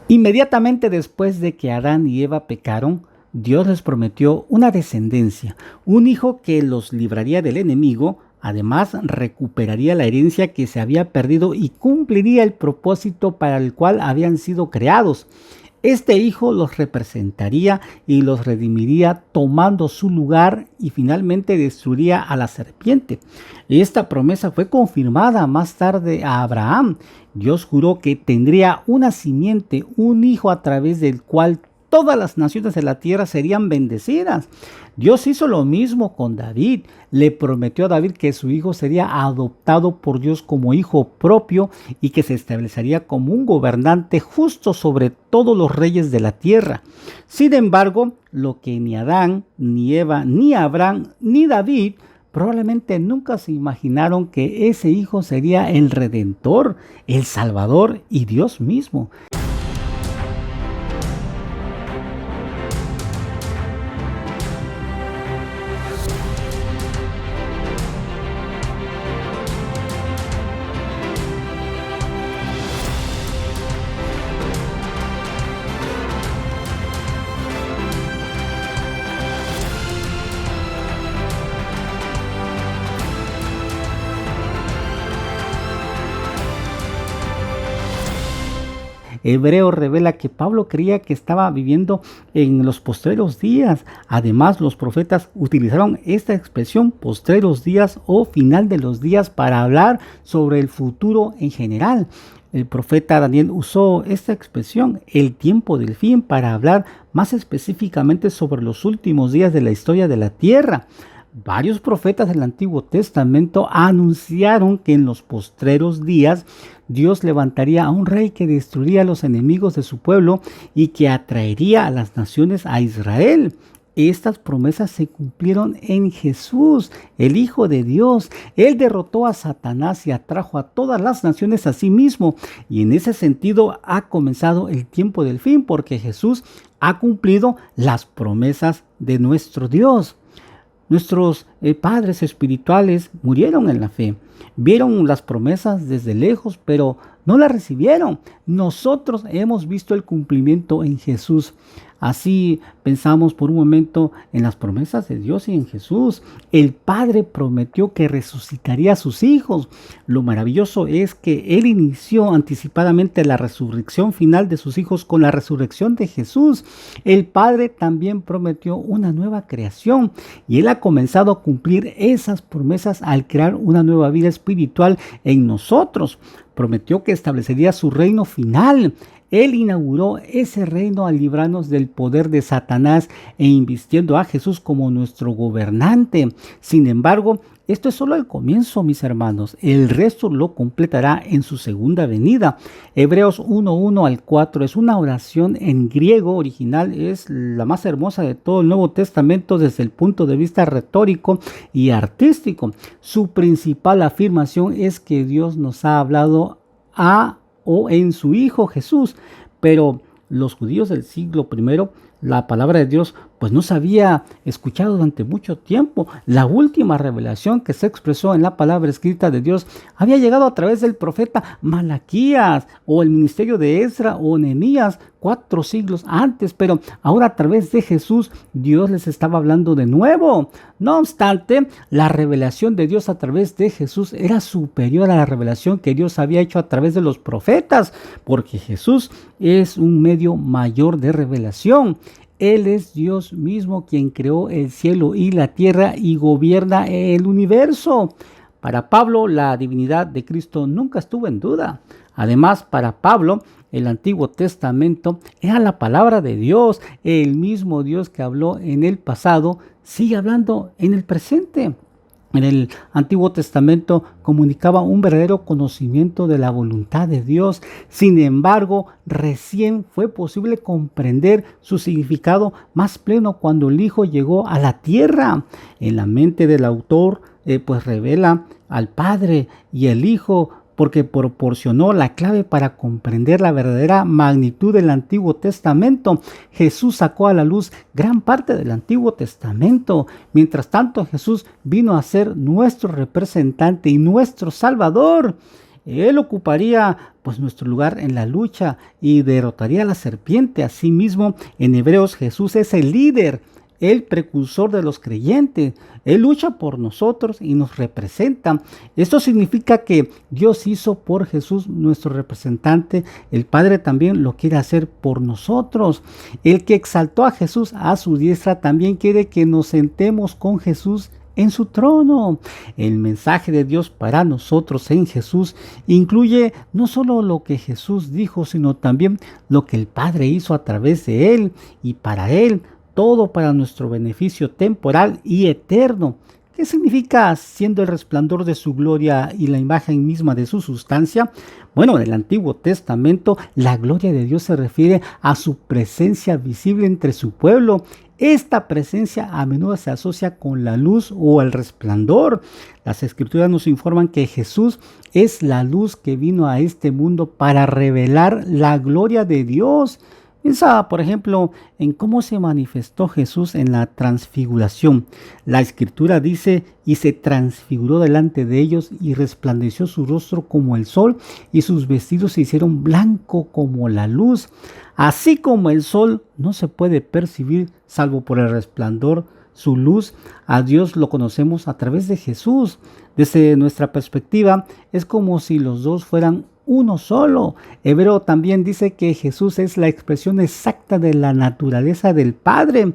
Inmediatamente después de que Adán y Eva pecaron, Dios les prometió una descendencia, un hijo que los libraría del enemigo. Además, recuperaría la herencia que se había perdido y cumpliría el propósito para el cual habían sido creados. Este hijo los representaría y los redimiría tomando su lugar y finalmente destruiría a la serpiente. Esta promesa fue confirmada más tarde a Abraham. Dios juró que tendría una simiente, un hijo a través del cual todas las naciones de la tierra serían bendecidas. Dios hizo lo mismo con David. Le prometió a David que su hijo sería adoptado por Dios como hijo propio y que se establecería como un gobernante justo sobre todos los reyes de la tierra. Sin embargo, lo que ni Adán, ni Eva, ni Abraham, ni David probablemente nunca se imaginaron que ese hijo sería el Redentor, el Salvador y Dios mismo. Hebreo revela que Pablo creía que estaba viviendo en los postreros días. Además, los profetas utilizaron esta expresión postreros días o final de los días para hablar sobre el futuro en general. El profeta Daniel usó esta expresión, el tiempo del fin, para hablar más específicamente sobre los últimos días de la historia de la tierra. Varios profetas del Antiguo Testamento anunciaron que en los postreros días Dios levantaría a un rey que destruiría a los enemigos de su pueblo y que atraería a las naciones a Israel. Estas promesas se cumplieron en Jesús, el Hijo de Dios. Él derrotó a Satanás y atrajo a todas las naciones a sí mismo. Y en ese sentido ha comenzado el tiempo del fin, porque Jesús ha cumplido las promesas de nuestro Dios. Nuestros padres espirituales murieron en la fe, vieron las promesas desde lejos, pero no las recibieron. Nosotros hemos visto el cumplimiento en Jesús. Así pensamos por un momento en las promesas de Dios y en Jesús. El Padre prometió que resucitaría a sus hijos. Lo maravilloso es que Él inició anticipadamente la resurrección final de sus hijos con la resurrección de Jesús. El Padre también prometió una nueva creación y Él ha comenzado a cumplir esas promesas al crear una nueva vida espiritual en nosotros. Prometió que establecería su reino final. Él inauguró ese reino al librarnos del poder de Satanás e invistiendo a Jesús como nuestro gobernante. Sin embargo, esto es solo el comienzo, mis hermanos. El resto lo completará en su segunda venida. Hebreos 1:1 al 4 es una oración en griego original. Es la más hermosa de todo el Nuevo Testamento desde el punto de vista retórico y artístico. Su principal afirmación es que Dios nos ha hablado o en su Hijo Jesús, pero los judíos del siglo I, la palabra de Dios pues no se había escuchado durante mucho tiempo. La última revelación que se expresó en la palabra escrita de Dios había llegado a través del profeta Malaquías o el ministerio de Ezra o Nehemías 4 siglos antes, pero ahora a través de Jesús Dios les estaba hablando de nuevo. No obstante, la revelación de Dios a través de Jesús era superior a la revelación que Dios había hecho a través de los profetas, porque Jesús es un medio mayor de revelación. Él es Dios mismo quien creó el cielo y la tierra y gobierna el universo. Para Pablo, la divinidad de Cristo nunca estuvo en duda. Además, para Pablo, el Antiguo Testamento era la palabra de Dios. El mismo Dios que habló en el pasado sigue hablando en el presente. En el Antiguo Testamento comunicaba un verdadero conocimiento de la voluntad de Dios. Sin embargo, recién fue posible comprender su significado más pleno cuando el Hijo llegó a la tierra. En la mente del autor, pues revela al Padre y el Hijo, porque proporcionó la clave para comprender la verdadera magnitud del Antiguo Testamento. Jesús sacó a la luz gran parte del Antiguo Testamento. Mientras tanto, Jesús vino a ser nuestro representante y nuestro Salvador. Él ocuparía pues nuestro lugar en la lucha y derrotaría a la serpiente. Asimismo, en Hebreos Jesús es el líder, el precursor de los creyentes. Él lucha por nosotros y nos representa. Esto significa que Dios hizo por Jesús nuestro representante. El Padre también lo quiere hacer por nosotros. El que exaltó a Jesús a su diestra también quiere que nos sentemos con Jesús en su trono. El mensaje de Dios para nosotros en Jesús incluye no solo lo que Jesús dijo, sino también lo que el Padre hizo a través de él y para él, todo para nuestro beneficio temporal y eterno. ¿Qué significa siendo el resplandor de su gloria y la imagen misma de su sustancia? Bueno, en el Antiguo Testamento la gloria de Dios se refiere a su presencia visible entre su pueblo. Esta presencia a menudo se asocia con la luz o el resplandor. Las Escrituras nos informan que Jesús es la luz que vino a este mundo para revelar la gloria de Dios. Piensa, por ejemplo, en cómo se manifestó Jesús en la transfiguración. La Escritura dice, y se transfiguró delante de ellos y resplandeció su rostro como el sol y sus vestidos se hicieron blanco como la luz. Así como el sol no se puede percibir salvo por el resplandor, su luz, a Dios lo conocemos a través de Jesús. Desde nuestra perspectiva, es como si los dos fueran uno solo. Hebreo también dice que Jesús es la expresión exacta de la naturaleza del Padre.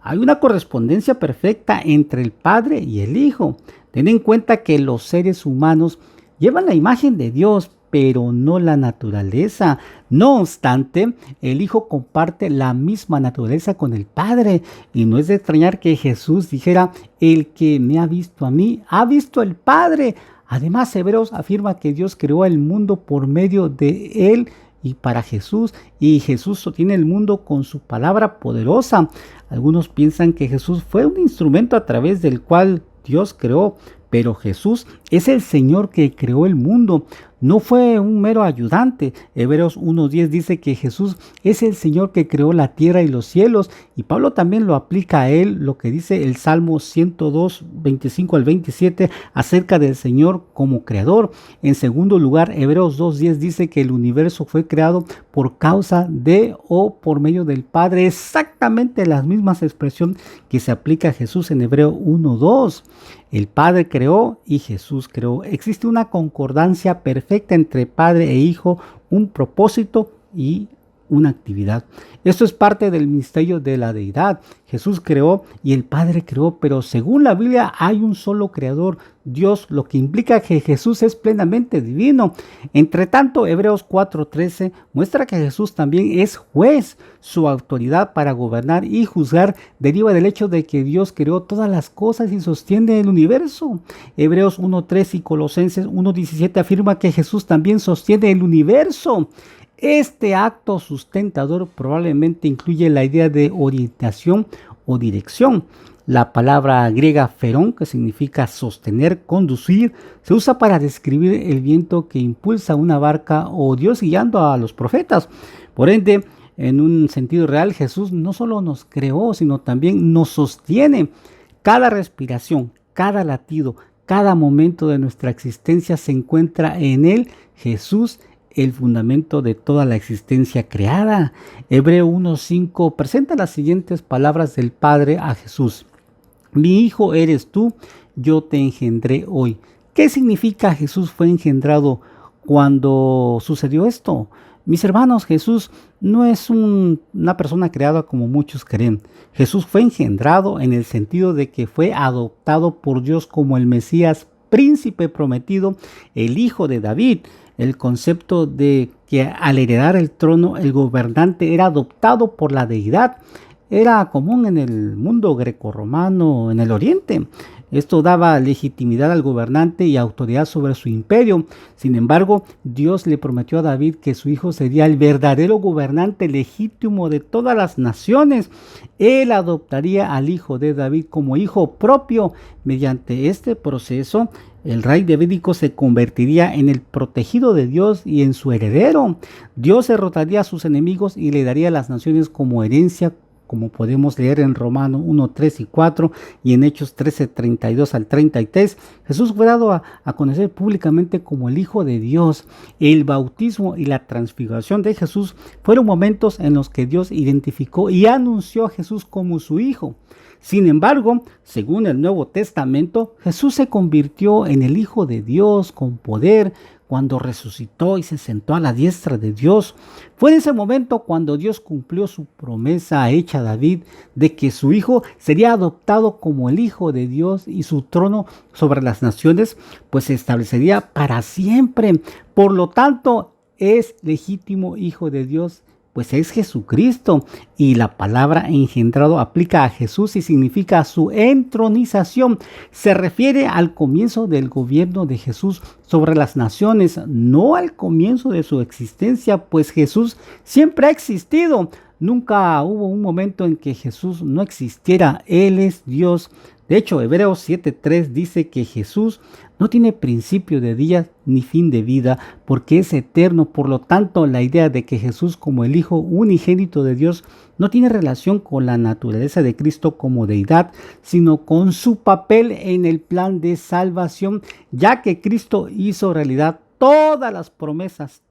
Hay una correspondencia perfecta entre el Padre y el Hijo. Ten en cuenta que los seres humanos llevan la imagen de Dios, pero no la naturaleza. No obstante, el Hijo comparte la misma naturaleza con el Padre. Y no es de extrañar que Jesús dijera, el que me ha visto a mí, ha visto al Padre. Además, Hebreos afirma que Dios creó el mundo por medio de él y para Jesús, y Jesús sostiene el mundo con su palabra poderosa. Algunos piensan que Jesús fue un instrumento a través del cual Dios creó, pero Jesús es el Señor que creó el mundo. No fue un mero ayudante. Hebreos 1:10 dice que Jesús es el Señor que creó la tierra y los cielos. Y Pablo también lo aplica a él, lo que dice el Salmo 102, 25 al 27, acerca del Señor como creador. En segundo lugar, Hebreos 2:10 dice que el universo fue creado por causa de o por medio del Padre. Exactamente las mismas expresiones que se aplica a Jesús en Hebreo 1:2. El Padre creó y Jesús creó. Existe una concordancia perfecta entre Padre e Hijo, un propósito y una actividad. Esto es parte del misterio de la deidad. Jesús creó y el Padre creó, pero según la Biblia hay un solo creador, Dios, lo que implica que Jesús es plenamente divino. Entre tanto, Hebreos 4:13 muestra que Jesús también es juez. Su autoridad para gobernar y juzgar deriva del hecho de que Dios creó todas las cosas y sostiene el universo. Hebreos 1:3 y Colosenses 1:17 afirma que Jesús también sostiene el universo. Este acto sustentador probablemente incluye la idea de orientación o dirección. La palabra griega ferón, que significa sostener, conducir, se usa para describir el viento que impulsa una barca o Dios guiando a los profetas. Por ende, en un sentido real, Jesús no solo nos creó, sino también nos sostiene. Cada respiración, cada latido, cada momento de nuestra existencia se encuentra en Él, Jesús, el fundamento de toda la existencia creada. Hebreo 1:5 presenta las siguientes palabras del Padre a Jesús. Mi hijo eres tú, yo te engendré hoy. ¿Qué significa Jesús fue engendrado cuando sucedió esto? Mis hermanos, Jesús no es una persona creada como muchos creen. Jesús fue engendrado en el sentido de que fue adoptado por Dios como el Mesías, príncipe prometido, el hijo de David. El concepto de que al heredar el trono el gobernante era adoptado por la deidad era común en el mundo grecorromano, en el oriente. Esto daba legitimidad al gobernante y autoridad sobre su imperio. Sin embargo, Dios le prometió a David que su hijo sería el verdadero gobernante legítimo de todas las naciones. Él adoptaría al hijo de David como hijo propio. Mediante este proceso, el rey davídico se convertiría en el protegido de Dios y en su heredero. Dios derrotaría a sus enemigos y le daría a las naciones como herencia como podemos leer en Romanos 1, 3 y 4 y en Hechos 13, 32 al 33. Jesús fue dado a conocer públicamente como el Hijo de Dios. El bautismo y la transfiguración de Jesús fueron momentos en los que Dios identificó y anunció a Jesús como su Hijo. Sin embargo, según el Nuevo Testamento, Jesús se convirtió en el Hijo de Dios con poder cuando resucitó y se sentó a la diestra de Dios. Fue en ese momento cuando Dios cumplió su promesa hecha a David de que su hijo sería adoptado como el Hijo de Dios y su trono sobre las naciones pues se establecería para siempre. Por lo tanto, es legítimo Hijo de Dios, pues es Jesucristo, y la palabra engendrado aplica a Jesús y significa su entronización. Se refiere al comienzo del gobierno de Jesús sobre las naciones, no al comienzo de su existencia, pues Jesús siempre ha existido. Nunca hubo un momento en que Jesús no existiera. Él es Dios. De hecho, Hebreos 7:3 dice que Jesús no tiene principio de día ni fin de vida, porque es eterno. Por lo tanto, la idea de que Jesús como el Hijo unigénito de Dios no tiene relación con la naturaleza de Cristo como deidad, sino con su papel en el plan de salvación, ya que Cristo hizo realidad todas las promesas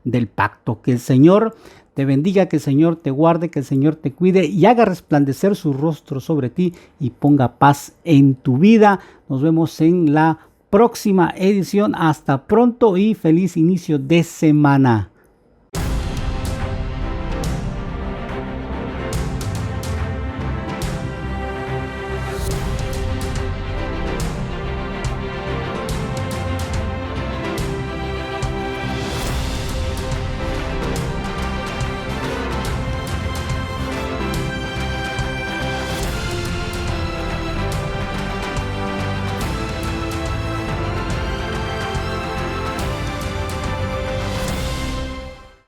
del pacto. Que el Señor te bendiga, que el Señor te guarde, que el Señor te cuide y haga resplandecer su rostro sobre ti y ponga paz en tu vida. Nos vemos en la próxima edición. Hasta pronto y feliz inicio de semana.